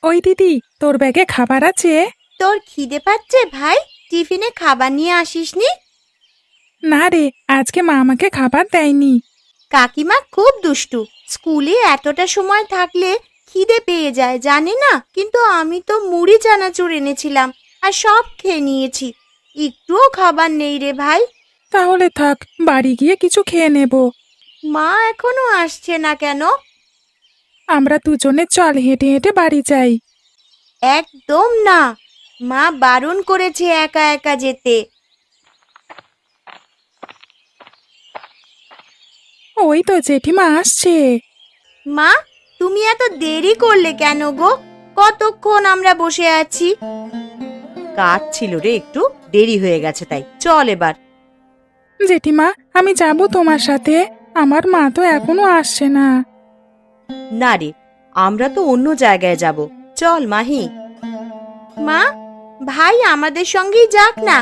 ওই দিদি, তোর ব্যাগে খাবার আছে? তোর খিদে পাচ্ছে ভাই? টিফিনে খাবার নিয়ে আসিসনি? না রে, আজকে মা আমাকে খাবার দেয়নি। কাকিমা খুব দুষ্টু। স্কুলে এতটা সময় থাকলে খিদে পেয়ে যায় জানি না, কিন্তু আমি তো মুড়ি চানাচুর এনেছিলাম আর সব খেয়ে নিয়েছি। একটুও খাবার নেই রে ভাই। তাহলে থাক, বাড়ি গিয়ে কিছু খেয়ে নেব। মা এখনো আসছে না কেন? আমরা দুজনে চল, হেঁটে হেঁটে বাড়ি যাই। একদম না, মা বারণ করেছে একা একা যেতে। ওই তো জেঠিমা আসছে। মা, তুমি এত দেরি করলে কেন গো? কতক্ষণ আমরা বসে আছি। কাজ ছিল রে, একটু দেরি হয়ে গেছে তাই। চল এবার। জেঠিমা, আমি যাব তোমার সাথে। আমার মা তো এখনো আসছে না। না রে, আমরা তো অন্য জায়গায় যাব। চল মাহি। মা, ভাই আমাদের সঙ্গেই যাক না।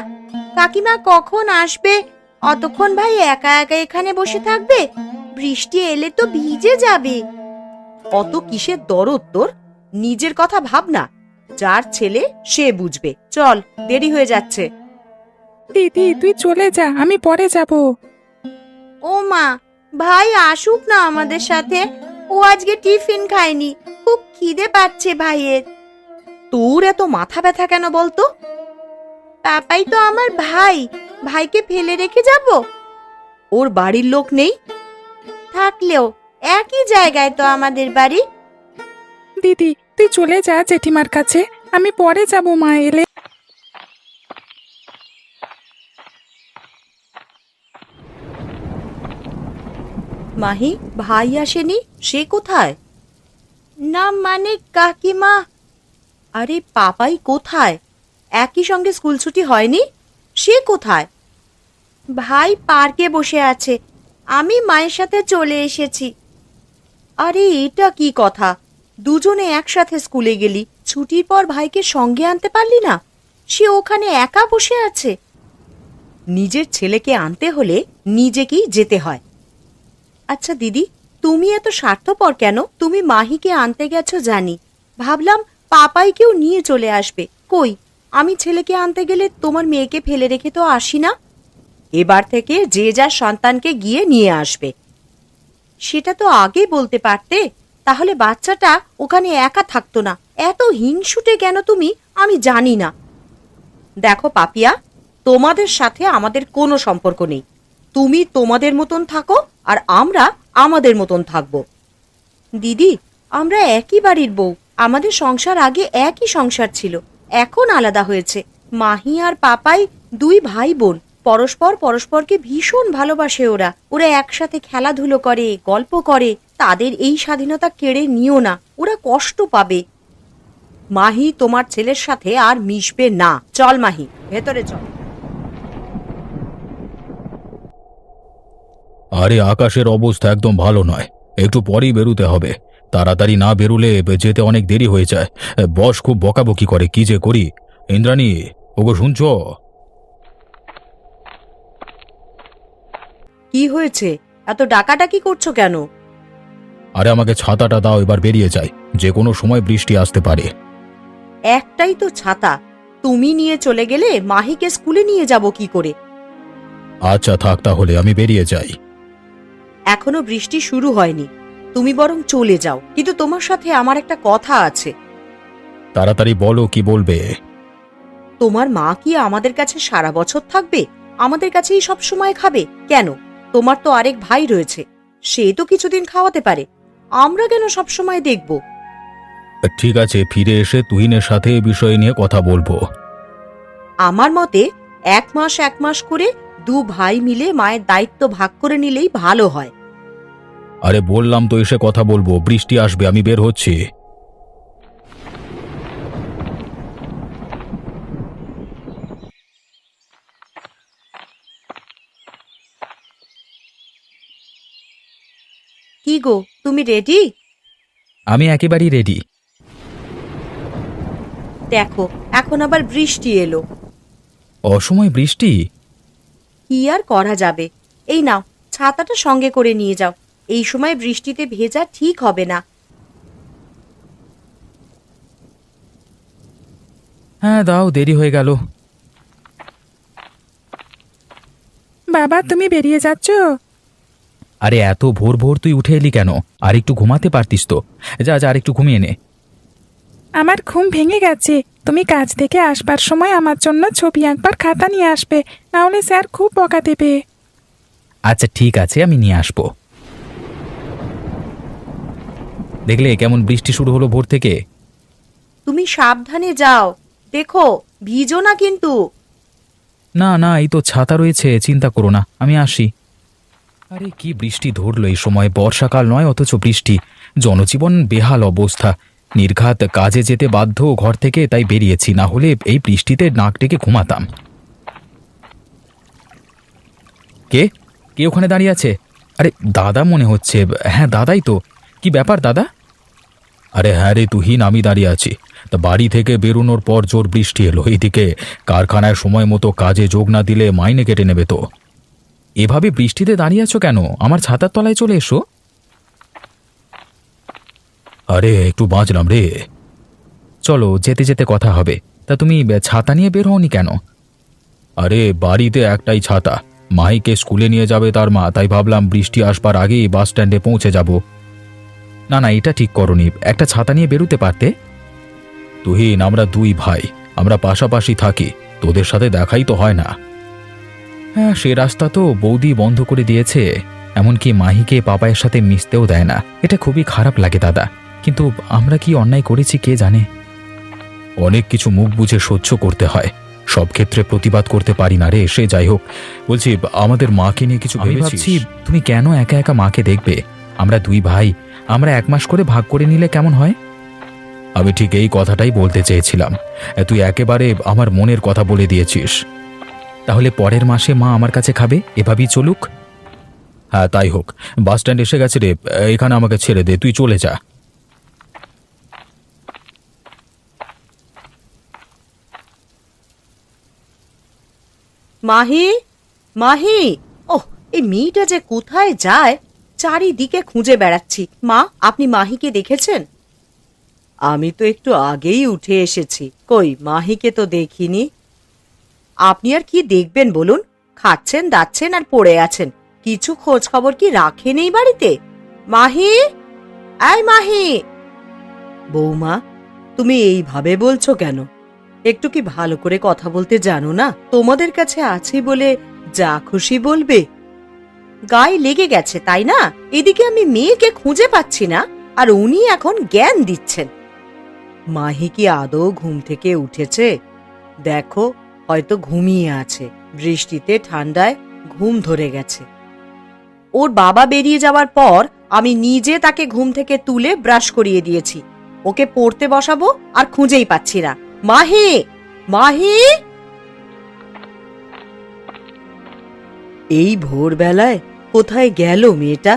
কাকিমা কখন আসবে? অতক্ষণ ভাই একা একা এখানে বসে থাকবে? বৃষ্টি এলে তো ভিজে যাবে। অত কিসের দরদ তোর? নিজের কথা ভাব না। যার ছেলে সে বুঝবে। চল, দেরি হয়ে যাচ্ছে। দিদি, তুই চলে যা, আমি পরে যাব। ও মা, ভাই আসুক না আমাদের সাথে। ও আজকে টিফিন খায়নি, খুব খিদে পাচ্ছে ভাইয়ের। তোর এত মাথা ব্যথা কেন বলতো? পাপাই তো আমার ভাই, ভাইকে ফেলে রেখে যাব? ওর বাড়ির লোক নেই? থাকলেও একই জায়গায় তো আমাদের বাড়ি। দিদি, তুই চলে যা জেঠিমার কাছে, আমি পরে যাব মা এলে। মাহি, ভাই আসেনি? সে কোথায়? না মানে কাকিমা। আরে পাপাই কোথায়? একই সঙ্গে স্কুল ছুটি হয়নি? সে কোথায়? ভাই পার্কে বসে আছে, আমি মায়ের সাথে চলে এসেছি। আরে এটা কি কথা? দুজনে একসাথে স্কুলে গেলি, ছুটির পর ভাইকে সঙ্গে আনতে পারলি না? সে ওখানে একা বসে আছে। নিজের ছেলেকে আনতে হলে নিজেকেই যেতে হয়। আচ্ছা দিদি, তুমি এত স্বার্থপর কেন? তুমি মাহিকে আনতে গেছো জানি, ভাবলাম পাপাইকেও নিয়ে চলে আসবে। কই, আমি ছেলেকে আনতে গেলে তোমার মেয়েকে ফেলে রেখে তো আসি না। এবার থেকে যে যার সন্তানকে গিয়ে নিয়ে আসবে। সেটা তো আগে বলতে পারতে, তাহলে বাচ্চাটা ওখানে একা থাকতো না। এত হিংসুটে কেন তুমি, আমি জানি না। দেখো পাপিয়া, তোমাদের সাথে আমাদের কোনো সম্পর্ক নেই। তুমি তোমাদের মতন থাকো আর আমরা আমাদের মতন থাকবো। দিদি, আমরা একই বাড়ির বউ। আমাদের সংসার আগে একই সংসার ছিল, এখন আলাদা হয়েছে। মাহি আর পাপাই দুই ভাই বোন। পরস্পর পরস্পরকে ভীষণ ভালোবাসে ওরা। ওরা একসাথে খেলাধুলো করে, গল্প করে। তাদের এই স্বাধীনতা কেড়ে নিও না, ওরা কষ্ট পাবে। মাহি তোমার ছেলের সাথে আর মিশবে না। চল মাহি, ভেতরে চল। আরে আকাশের অবস্থা একদম ভালো নয়, একটু পরেই বেরোতে হবে। তাড়াতাড়ি না বেরুলে যেতে অনেক দেরি হয়ে যায়। বস খুব বকাবকি করে, কি যে করি। ইন্দ্রাণী, ওগো শুনছো? কি হয়েছে? এত ডাকাডাকি করছো কেন? আরে আমাকে ছাতাটা দাও, এবার বেরিয়ে যাই, যে কোনো সময় বৃষ্টি আসতে পারে। একটাই তো ছাতা, তুমি নিয়ে চলে গেলে মাহিকে স্কুলে নিয়ে যাব কি করে? আচ্ছা থাক, তাহলে আমি বেরিয়ে যাই। এখনো বৃষ্টি শুরু হয়নি, তুমি বরং চলে যাও। কিন্তু তোমার সাথে আমার একটা কথা আছে। তাড়াতাড়ি বলো, কি বলবে? তোমার মা কি আমাদের কাছে সারা বছর থাকবে? আমাদের কাছেই সব সময় খাবে কেন? তোমার তো আরেক ভাই রয়েছে, সে তো কিছুদিন খাওয়াতে পারে। আমরা কেন সব সময় দেখব? ঠিক আছে, ফিরে এসে তুহিনের সাথে এ বিষয় নিয়ে কথা বলবো। আমার মতে এক মাস এক মাস করে দু ভাই মিলে মায়ের দায়িত্ব ভাগ করে নিলেই ভালো হয়। আরে বললাম তো এসে কথা বলবো, বৃষ্টি আসবে, আমি বের হচ্ছি। কি গো, তুমি রেডি? আমি একেবারেই রেডি। দেখো, এখন আবার বৃষ্টি এলো। অসময় বৃষ্টি? কি আর করা যাবে। এই নাও, ছাতাটা সঙ্গে করে নিয়ে যাও। এই সময় বৃষ্টিতে ভেজা ঠিক হবে না। হ্যাঁ দাও, দেরি হয়ে গেল। বাবা তুমি বেরিয়ে যাচ্ছ? আরে এত ভোর ভোর তুই উঠে এলি কেন? আর একটু ঘুমাতে পারতিস তো। যা যা, আর একটু ঘুমিয়ে নে। আমার ঘুম ভেঙে গেছে। তুমি কাজ থেকে আসবার সময় আমার জন্য ছবি আঁকবার খাতা নিয়ে আসবে, না হলে স্যার খুব বকা দেবে। আচ্ছা ঠিক আছে, আমি নিয়ে আসবো। দেখলে কেমন বৃষ্টি শুরু হলো ভোর থেকে। তুমি সাবধানে যাও, দেখো ভিজো না কিন্তু। না না, এই তো ছাতা রয়েছে, চিন্তা করো না, আমি আসি। আরে কি বৃষ্টি ধরলো এই সময়! বর্ষাকাল নয় অথচ বৃষ্টি। জনজীবন বেহাল অবস্থা। নির্ঘাত কাজে যেতে বাধ্য ঘর থেকে, তাই বেরিয়েছি, না হলে এই বৃষ্টিতে নাক ডেকে ঘুমাতাম। কে কে ওখানে দাঁড়িয়ে আছে? আরে দাদা মনে হচ্ছে। হ্যাঁ দাদাই তো। কি ব্যাপার দাদা? আরে হ্যাঁ রে তুহিন, আমি দাঁড়িয়ে আছি। তা বাড়ি থেকে বেরোনোর পর জোর বৃষ্টি এলো, এইদিকে কারখানায় সময় মতো কাজে যোগ না দিলে মাইনে কেটে নেবে তো। এভাবে বৃষ্টিতে দাঁড়িয়ে আছো কেন? আমার ছাতার তলায় চলে এসো। আরে একটু বাঁচলাম রে। চলো, যেতে যেতে কথা হবে। তা তুমি ছাতা নিয়ে বের হওনি কেন? আরে বাড়িতে একটাই ছাতা, মাহিকে স্কুলে নিয়ে যাবে তার মা, তাই ভাবলাম বৃষ্টি আসবার আগেই বাস স্ট্যান্ডে পৌঁছে যাব। না না, এটা ঠিক করনি, একটা ছাতা নিয়ে বেরোতে পারতে। তুহিন, আমরা দুই ভাই, আমরা পাশাপাশি থাকি, তোদের সাথে দেখাই তো হয় না। হ্যাঁ, সে রাস্তা তো বৌদি বন্ধ করে দিয়েছে, এমনকি মাহিকে পাপায়ের সাথে মিশতেও দেয় না। এটা খুবই খারাপ লাগে দাদা, কিন্তু আমরা কি অন্যায় করেছি কে জানে। অনেক কিছু মুখ বুঝে সহ্য করতে হয়, সব ক্ষেত্রে প্রতিবাদ করতে পারি না রে। সে যাই হোক, বলছি আমাদের মাকে নিয়ে কিছু ভাবছি। তুমি কেন একা একা মাকে দেখবে? আমরা দুই ভাই, আমরা 1 মাস করে ভাগ করে নিলে কেমন হয়? আমি ঠিক এই কথাটাই বলতে চেয়েছিলাম। তুই একেবারে আমার মনের কথা বলে দিয়েছিস। তাহলে পরের মাসে মা আমার কাছে খাবে, এভাবেই চলুক। হ্যাঁ তাই হোক। বাস স্ট্যান্ড এসে গেছে রে, এখানে আমাকে ছেড়ে দে, তুই চলে যা। মাহি, মাহি, ওহ, এই মেয়েটা যে কোথায় যায়, চারিদিকে খুঁজে বেড়াচ্ছি। মা, আপনি মাহিকে দেখেছেন? আমি তো একটু আগেই উঠে এসেছি, কই মাহিকে তো দেখিনি। আপনি আর কি দেখবেন বলুন? খাচ্ছেন দাচ্ছেন আর পড়ে আছেন, কিছু খোঁজ খবর কি রাখেন এই বাড়িতে? মাহি, আয় মাহি। বৌমা, তুমি এইভাবে বলছো কেন? একটু কি ভালো করে কথা বলতে জানো না? তোমাদের কাছে আছি বলে যা খুশি বলবে? গায়ে লেগে গেছে তাই না? এদিকে আমি মেয়েকে খুঁজে পাচ্ছি না, আর উনি এখন জ্ঞান দিচ্ছেন। মাহি কি আদৌ ঘুম থেকে উঠেছে? দেখো, হয়তো ঘুমিয়ে আছে, বৃষ্টিতে ঠান্ডায় ঘুম ধরে গেছে। ওর বাবা বেরিয়ে যাওয়ার পর আমি নিজে তাকে ঘুম থেকে তুলে ব্রাশ করিয়ে দিয়েছি। ওকে পড়তে বসাবো আর খুঁজেই পাচ্ছি না। মাহি, মাহি! এই ভোরবেলায় কোথায় গেল মেয়েটা?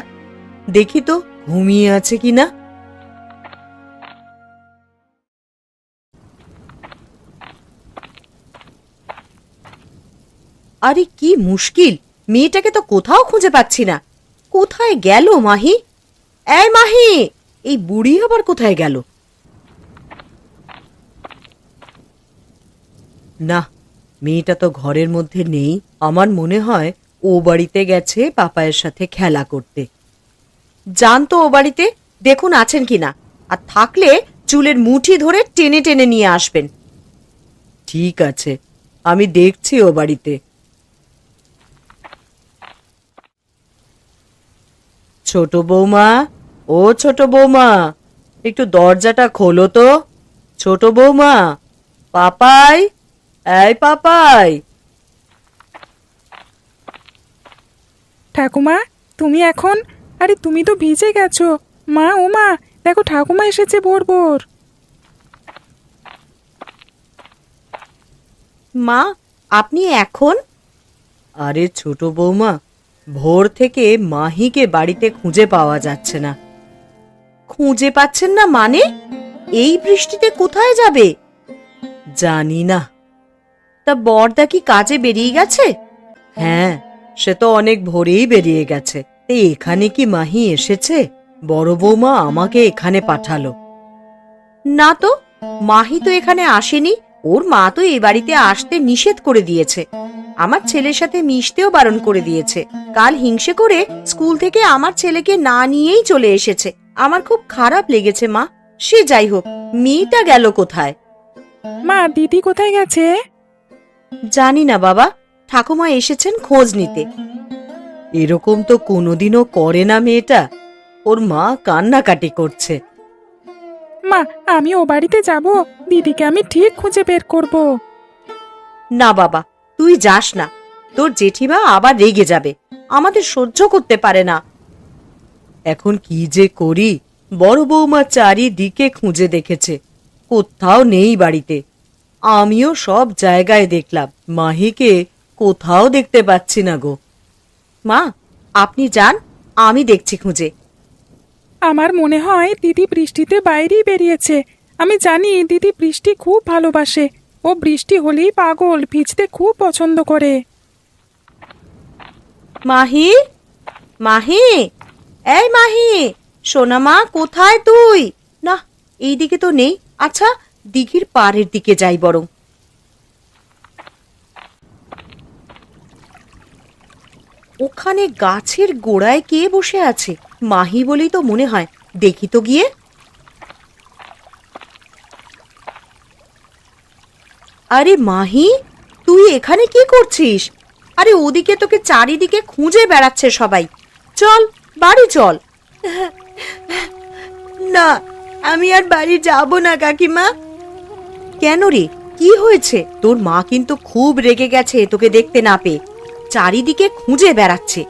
দেখি তো ঘুমিয়ে আছে কিনা। আরে কি মুশকিল, মেয়েটাকে তো কোথাও খুঁজে পাচ্ছি না। কোথায় গেল মাহি? এই মাহি, এই বুড়ি আবার কোথায় গেল? না, মেয়েটা তো ঘরের মধ্যে নেই। আমার মনে হয় ও বাড়িতে গেছে পাপায়ের সাথে খেলা করতে। যান তো ও বাড়িতে, দেখুন আছেন কিনা, আর থাকলে চুলের মুঠি ধরে টেনে টেনে নিয়ে আসবেন। ঠিক আছে, আমি দেখছি ও বাড়িতে। ছোট বৌমা, ও ছোট বৌমা, একটু দরজাটা খোলো তো। ছোট বৌমা, পাপাই, এই পাপাই। ঠাকুমা তুমি এখন? আরে তুমি তো ভিজে গেছো। মা, ও মা, দেখো ঠাকুমা এসেছে ভোর ভোর। মা, আপনি এখন? আরে ছোট বৌমা, ভোর থেকে মাহিকে বাড়িতে খুঁজে পাওয়া যাচ্ছে না। খুঁজে পাচ্ছেন না মানে? এই বৃষ্টিতে কোথায় যাবে? জানি না। তা বড়দা কি কাজে বেরিয়ে গেছে? হ্যাঁ, সে তো অনেক ভোরেই বেরিয়ে গেছে। এখানে কি মাহি এসেছে? বড় বৌমা আমাকে এখানে পাঠালো। না তো, মাহি তো এখানে আসেনি। ওর মা তো এই বাড়িতে আসতে নিষেধ করে দিয়েছে, আমার ছেলের সাথে মিশতেও বারণ করে দিয়েছে। কাল হিংসে করে স্কুল থেকে আমার ছেলেকে না নিয়েই চলে এসেছে। আমার খুব খারাপ লেগেছে মা। সে যাই হোক, মেয়েটা গেল কোথায়? মা, দিদি কোথায় গেছে? জানি না বাবা, ঠাকুমা এসেছেন খোঁজ নিতে। এরকম তো কোনোদিনও করে না মেয়েটা। ওর মা কান্নাকাটি করছে। মা, আমি ও বাড়িতে যাব, দিদিকে আমি ঠিক খুঁজে বের করব। না বাবা, তুই যাস না, তোর জেঠিমা আবার রেগে যাবে, আমাদের সহ্য করতে পারে না। এখন কি যে করি, বড় বৌমা চারিদিকে খুঁজে দেখেছে, কোথাও নেই বাড়িতে। আমিও সব জায়গায় দেখলাম, মাহিকে কোথাও দেখতে পাচ্ছি না গো। মা, আপনি যান, আমি দেখছি খুঁজে। আমার মনে হয় দিদি বৃষ্টিতে বাইরেই বেরিয়েছে। আমি জানি দিদি বৃষ্টি খুব ভালোবাসে। ও বৃষ্টি হলেই পাগল, ভিজতে খুব পছন্দ করে। মাহি, মাহি, এই মাহি, সোনা মা, কোথায় তুই? না, এইদিকে তো নেই। আচ্ছা, দিঘির পাড়ের দিকে যাই বরং। ওখানে গাছের গোড়ায় কে বসে আছে? মাহি বলেই তো মনে হয়, দেখি তো গিয়ে। আরে মাহি, তুই এখানে কি করছিস? আরে ওদিকে তোকে চারিদিকে খুঁজে বেড়াচ্ছে সবাই। চল, বাড়ি চল। না, আমি আর বাড়ি যাব না কাকিমা। কেন রে, কি হয়েছে? তোর মা কিন্তু খুব রেগে গেছে তোকে দেখতে না পেয়ে, চারিদিকে খুঁজে বেড়াচ্ছে।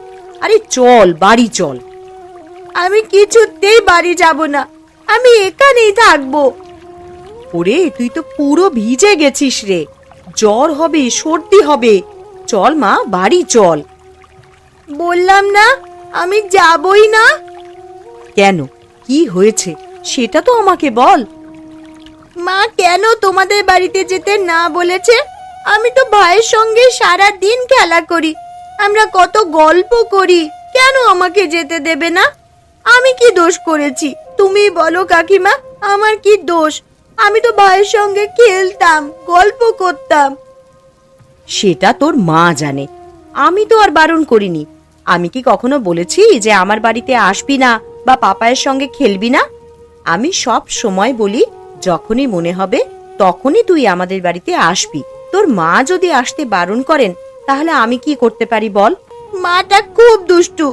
আরে চল, বাড়ি চল। আমি কিছুতেই বাড়ি যাব না, আমি এখানেই থাকবো। ওরে, তুই তো পুরো ভিজে গেছিস রে, জ্বর হবে, সর্দি হবে। চল মা, বাড়ি চল। বললাম না, আমি যাবই না। কেন, কি হয়েছে সেটা তো আমাকে বল। মা কেন তোমাদের বাড়িতে যেতে না বলেছে? আমি তো ভাইয়ের সঙ্গে সারা দিন খেলা করি, আমরা কত গল্প করি, কেন আমাকে যেতে দেবে না? আমি কি দোষ করেছি তুমি বলো কাকিমা? আমার কি দোষ? আমি তো ভাইয়ের সঙ্গে খেলতাম, গল্প করতাম। সেটা তোর মা জানে, আমি তো আর বারণ করিনি। আমি কি কখনো বলেছি যে আমার বাড়িতে আসবি না বা পাপায়ের সঙ্গে খেলবি না? আমি সব সময় বলি, যখনই মনে হবে তখনই তুই আমাদের বাড়িতে আসবি। তোর মা যদি আসতে বারণ করেন, তাহলে আমি কি করতে পারি বল? মাটা খুব দুষ্টু,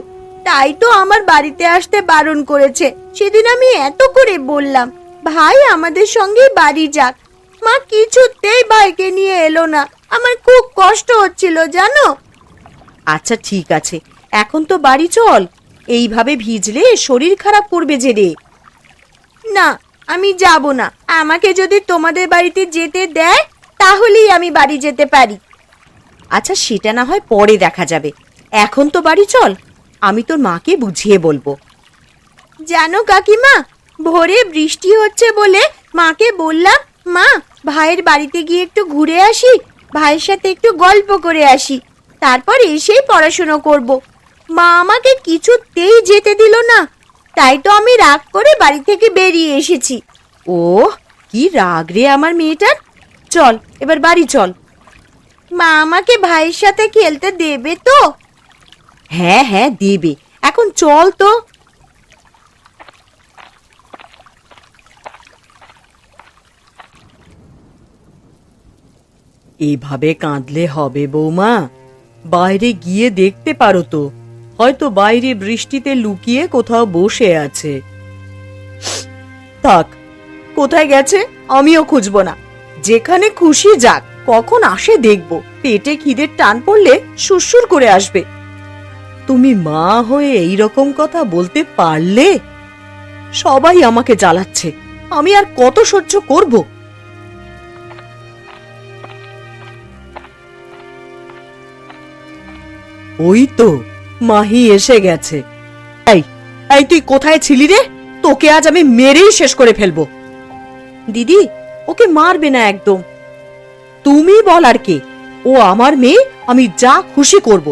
তাই তো আমার বাড়িতে আসতে বারণ করেছে। সেদিন আমি এত করে বললাম ভাই আমাদের সঙ্গে বাড়ি যাক, মা কিছুতেই ভাইকে নিয়ে এলো না। আমার খুব কষ্ট হচ্ছিল জানো। আচ্ছা ঠিক আছে, এখন তো বাড়ি চল, এইভাবে ভিজলে শরীর খারাপ করবে যে রে। না, আমি যাব না, আমাকে যদি তোমাদের বাড়িতে যেতে দেয় তাহলেই আমি বাড়ি যেতে পারি। আচ্ছা, সেটা না হয় পরে দেখা যাবে, এখন তো বাড়ি চল, আমি তোর মাকে বুঝিয়ে বলবো। জানো কাকিমা, ভোরে বৃষ্টি হচ্ছে বলে মাকে বললাম, মা ভাইয়ের বাড়িতে গিয়ে একটু ঘুরে আসি, ভাইয়ের সাথে একটু গল্প করে আসি, তারপর এসেই পড়াশুনো করব। মা আমাকে কিছুতেই যেতে দিল না, তাই তো আমি রাগ করে বাড়ি থেকে বেরিয়ে এসেছি। ও, কি রাগ রে আমার মেয়েটার। চল, এবার বাড়ি চল। মা আমাকে ভাইয়ের সাথে খেলতে দেবে তো? হ্যাঁ হ্যাঁ দেবে, এখন চল তো। এইভাবে কাঁদলে হবে বৌমা? বাইরে গিয়ে দেখতে পারো তো, হয়তো বাইরে বৃষ্টিতে লুকিয়ে কোথাও বসে আছে। থাক, কোথায় গেছে আমিও খুঁজবো না, যেখানে খুশি যাক, কখন আসে দেখবো। পেটে খিদের টান পড়লে সুরসুর করে আসবে। তুমি মা হয়ে এই রকম কথা বলতে পারলে? সবাই আমাকে জ্বালাচ্ছে, আমি আর কত সহ্য করব? ওই তো মাহি এসে গেছে। এই এই তুই কোথায় ছিলি রে? তোকে আজ আমি মেরেই শেষ করে ফেলবো। দিদি, ওকে মারবে না একদম। তুমি বলার কে? ও আমার মেয়ে, আমি যা খুশি করব।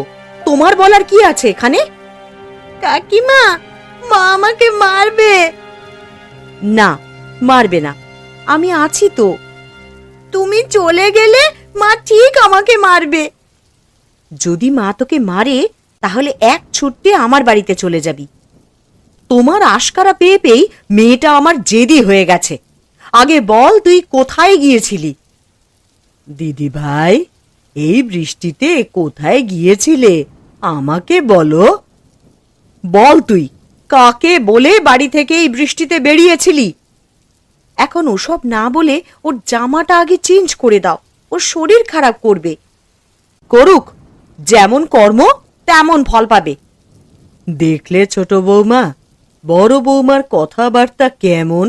তোমার বলার কি আছে এখানে? কাকিমা, মা আমাকে মারবে। না, মারবে না, আমি আছি তো। তুমি চলে গেলে মা ঠিক আমাকে মারবে। যদি মা তোকে মারে তাহলে এক ছুট্টে আমার বাড়িতে চলে যাবি। তোমার আশকারা পেয়ে পেয়েই মেয়েটা আমার জেদি হয়ে গেছে। আগে বল, তুই কোথায় গিয়েছিলি? দিদি ভাই, এই বৃষ্টিতে কোথায় গিয়েছিলে আমাকে বলো। বল, তুই কাকে বলে বাড়ি থেকে এই বৃষ্টিতে বেরিয়েছিলি? এখন ওসব না বলে ওর জামাটা আগে চেঞ্জ করে দাও, ওর শরীর খারাপ করবে। করুক, যেমন কর্ম তেমন ফল পাবে। দেখলে ছোট বৌমা, বড় বৌমার কথাবার্তা কেমন?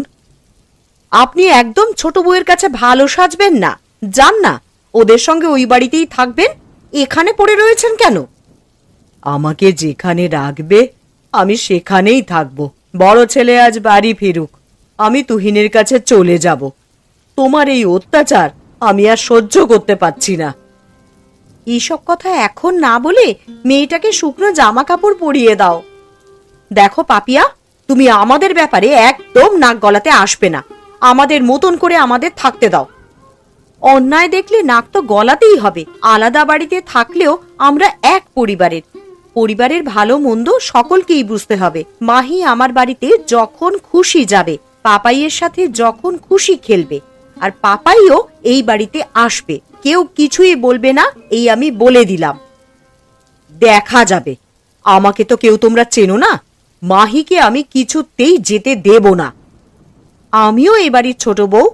আপনি একদম ছোট বউয়ের কাছে ভালো সাজবেন না। যান না, ওদের সঙ্গে ওই বাড়িতেই থাকবেন। এখানে পড়ে রয়েছেন কেন? আমাকে যেখানে রাখবে আমি সেখানেই থাকবো। বড় ছেলে আজ বাড়ি ফিরুক, আমি তুহিনের কাছে চলে যাব। তোমার এই অত্যাচার আমি আর সহ্য করতে পারছি না। এইসব কথা এখন না বলে মেয়েটাকে শুকনো জামা কাপড় পরিয়ে দাও। দেখো পাপিয়া, তুমি আমাদের ব্যাপারে একদম নাক গলাতে আসবে না। আমাদের মতন করে আমাদের থাকতে দাও। অন্যায় দেখলে নাক তো গলাতেই হবে। আলাদা বাড়িতে থাকলেও আমরা এক পরিবারের। পরিবারের ভালো মন্দ সকলকেই বুঝতে হবে। মাহি আমার বাড়িতে যখন খুশি যাবে, পাপাইয়ের সাথে যখন খুশি খেলবে, আর পাপাইও এই বাড়িতে আসবে। কেউ কিছুই বলবে না, এই আমি বলে দিলাম। দেখা যাবে। আমাকে তো কেউ তোমরা চেনো না। মাহিকে আমি কিছুতেই যেতে দেব না। আমিও এই বাড়ির ছোট বউ,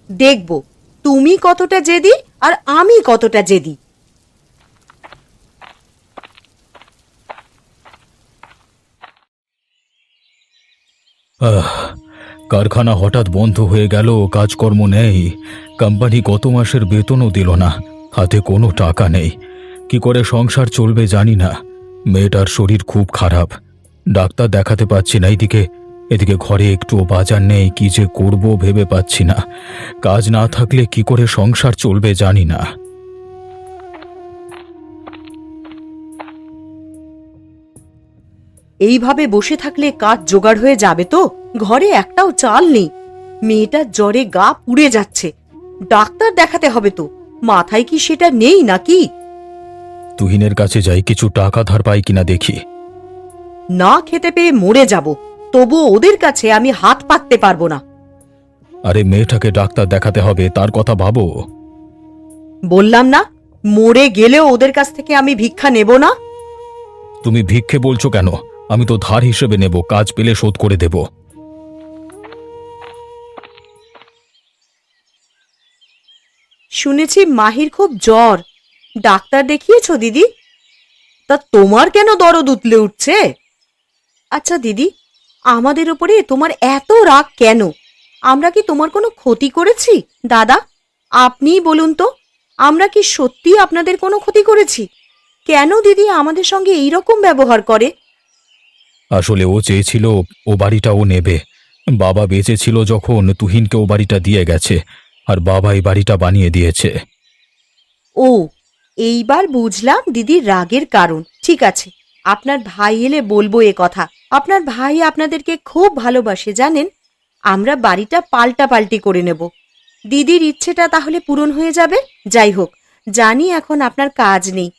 দেখব তুমি কতটা জেদি আর আমি কতটা জেদি। কারখানা হঠাৎ বন্ধ হয়ে গেল, কাজকর্ম নেই। কোম্পানি গত মাসের বেতনও দিল না, হাতে কোনো টাকা নেই। কি করে সংসার চলবে জানি না। মেয়েটার শরীর খুব খারাপ, ডাক্তার দেখাতে পাচ্ছি না। এদিকে ঘরে একটুও বাজার নেই। কি যে করব ভেবে পাচ্ছি না। কাজ না থাকলে কি করে সংসার চলবে জানি না। এইভাবে বসে থাকলে কাজ জোগাড় হয়ে যাবে তো? ঘরে একটাও চাল নেই। মেয়েটার জ্বরে গা পুড়ে যাচ্ছে। ডাক্তার দেখাতে হবে তো। মাথায় কি সেটা নেই নাকি? তুহিনের কাছে যাই, কিছু টাকা ধার পাই কিনা দেখি। না খেতে পেয়ে মরে যাব, তবুও ওদের কাছে আমি হাত পাততে পারবো না। আরে মেয়েটাকে ডাক্তার দেখাতে হবে, তার কথা ভাবো। বললাম না, মরে গেলেও ওদের কাছ থেকে আমি ভিক্ষা নেব না। তুমি ভিক্ষে বলছো কেন? আমি তো ধার হিসেবে নেব, কাজ পেলে শোধ করে দেব। শুনেছি মাহির খুব জ্বর। ডাক্তার দেখিয়েছো দিদি? তা তোমার কেন দরদ উতলে উঠছে? আচ্ছা দিদি, আমাদের উপরে তোমার এত রাগ কেন? আমরা কি তোমার কোনো ক্ষতি করেছি? দাদা, আপনিই বলুন তো, আমরা কি সত্যি আপনাদের কোনো ক্ষতি করেছি? কেন দিদি আমাদের সঙ্গে এই রকম ব্যবহার করে? আসলে ও চেয়েছিল ও বাড়িটা ও নেবে। বাবা বেঁচে ছিল যখন তুহিনকে ও বাড়িটা দিয়ে গেছে, আর বাবা এই বাড়িটা বানিয়ে দিয়েছে। ও, এইবার বুঝলাম দিদির রাগের কারণ। ঠিক আছে, আপনার ভাই এলে বলবো এ কথা। আপনার ভাই আপনাদেরকে খুব ভালোবাসে জানেন। আমরা বাড়িটা পাল্টাপাল্টি করে নেব। দিদির ইচ্ছেটা তাহলে পূরণ হয়ে যাবে। যাই হোক, জানি এখন আপনার কাজ নেই।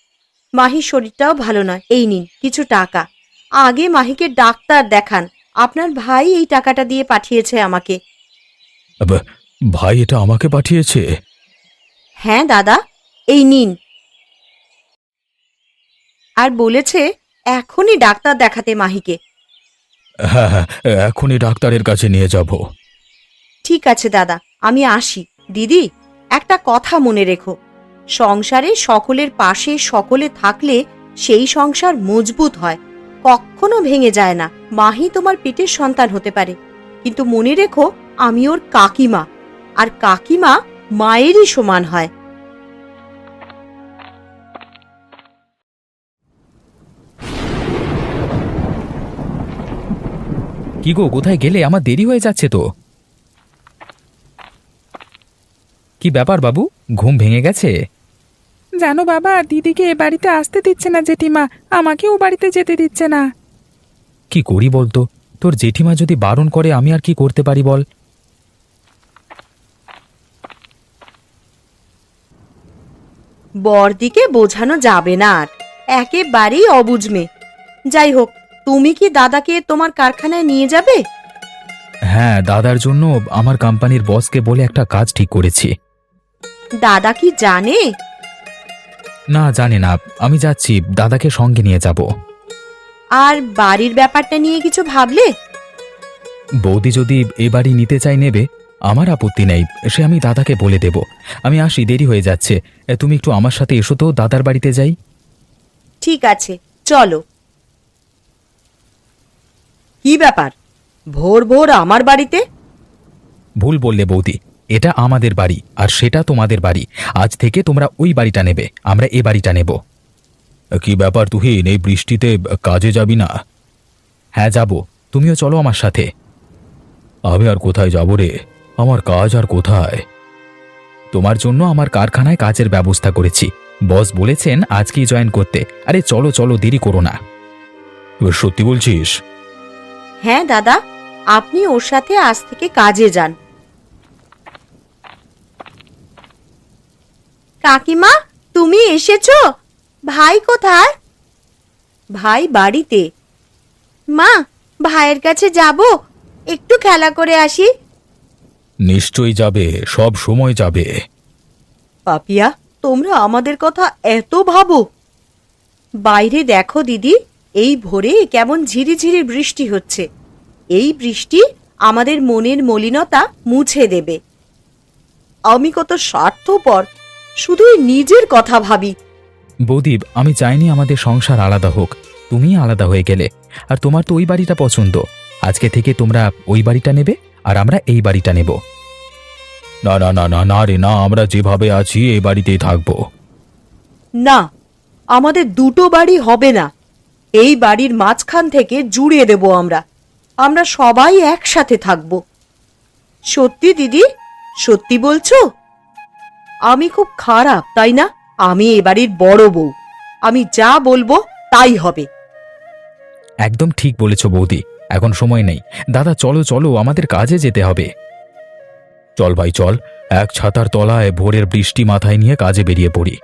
মাহির শরীরটাও ভালো নয়। এই নিন কিছু টাকা। আগে মাহিকে ডাক্তার দেখান। আপনার ভাই এই টাকাটা দিয়ে পাঠিয়েছে আমাকে। ভাই এটা আমাকে পাঠিয়েছে? হ্যাঁ দাদা, এই নিন। আর বলেছে এখনই ডাক্তার দেখাতে মাহিকে। হ্যাঁ হ্যাঁ, এখনই ডাক্তারের কাছে নিয়ে যাব। ঠিক আছে দাদা, আমি আসি। দিদি, একটা কথা মনে রেখো, সংসারে সকলের পাশে সকলে থাকলে সেই সংসার মজবুত হয়, কখনো ভেঙে যায় না। মাহি তোমার পেটের সন্তান হতে পারে, কিন্তু মনে রেখো আমি ওর কাকিমা, আর কাকিমা মায়েরই সমান হয়। কি গো, কোথায় গেলে? আমার দেরি হয়ে যাচ্ছে তো। কি ব্যাপার বাবু, ঘুম ভেঙে গেছে? জানো বাবা, দিদিকে এ বাড়িতে আসতে দিচ্ছে না জেঠিমা, আমাকে ও বাড়িতে যেতে দিচ্ছে না। কি করি বলতো? তোর জেঠিমা যদি বারণ করে আমি আর কি করতে পারি বল? বরদিকে বোঝানো যাবে না আর, একেবারেই অবুঝ মেয়ে। যাই হোক, তুমি কি দাদাকে তোমার কারখানায় নিয়ে যাবে? হ্যাঁ, দাদার জন্য আমার কোম্পানির বসকে বলে একটা কাজ ঠিক করেছি। দাদা কি জানে? না, জানে না। আমি যাচ্ছি, দাদাকে সঙ্গে নিয়ে যাব। আর বাড়ির ব্যাপারটা নিয়ে কিছু ভাবলে? বৌদি যদি এ বাড়ি নিতে চাই নেবে, আমার আপত্তি নেই, সে আমি দাদাকে বলে দেব। আমি আসি, দেরি হয়ে যাচ্ছে। তুমি একটু আমার সাথে এসো তো, দাদার বাড়িতে যাই। ঠিক আছে, চলো। কি ব্যাপার, ভোর ভোর আমার বাড়িতে? ভুল বললে বৌদি, এটা আমাদের বাড়ি আর সেটা তোমাদের বাড়ি। আজ থেকে তোমরা ওই বাড়িটা নেবে, আমরা এ বাড়িটা নেব। কি ব্যাপার তুহিন, এই বৃষ্টিতে কাজে যাবি না? হ্যাঁ যাব, তুমিও চলো আমার সাথে। আমি আর কোথায় যাব রে, আমার কাজ আর কোথায়। তোমার জন্য আমার কারখানায় কাজের ব্যবস্থা করেছি। বস বলেছেন আজকেই জয়েন করতে। আরে চলো চলো, দেরি করো না। সত্যি বলছিস? হ্যাঁ দাদা, আপনি ওর সাথে আজ থেকে কাজে যান। কাকিমা, তুমি এসেছো? ভাই কোথায়? ভাই বাড়িতে। মা, ভাইয়ের কাছে যাব, একটু খেলা করে আসি। নিশ্চয়ই যাবে, সব সময় যাবে। পাপিয়া, তোমরা আমাদের কথা এত ভাবো? বাইরে দেখো দিদি, এই ভোরে কেমন ঝিরিঝিরি বৃষ্টি হচ্ছে। এই বৃষ্টি আমাদের মনের মলিনতা মুছে দেবে। আমি কত স্বার্থপর, শুধুই নিজের কথা ভাবি। বৌদি, আমি চাইনি আমাদের সংসার আলাদা হোক। তুমি আলাদা হয়ে গেলে, আর তোমার তো ওই বাড়িটা পছন্দ। আজকে থেকে তোমরা ওই বাড়িটা নেবে আর আমরা এই বাড়িটা নেব। না না না না না রে না, আমরা যেভাবে আছি এই বাড়িতেই থাকবো। না, আমাদের দুটো বাড়ি হবে না। এই বাড়ির মাঝখান থেকে জুড়ে দেব আমরা। আমরা সবাই একসাথে থাকব। সত্যি দিদি, সত্যি বলছো? আমি খুব খারাপ, তাই না? আমি এ বাড়ির বড় বউ, আমি যা বলবো তাই হবে। একদম ঠিক বলেছ বৌদি, এখন সময় নেই। দাদা চলো চলো, আমাদের কাজে যেতে হবে। চল ভাই চল, এক ছাতার তলায় ভোরের বৃষ্টি মাথায় নিয়ে কাজে বেরিয়ে পড়ি।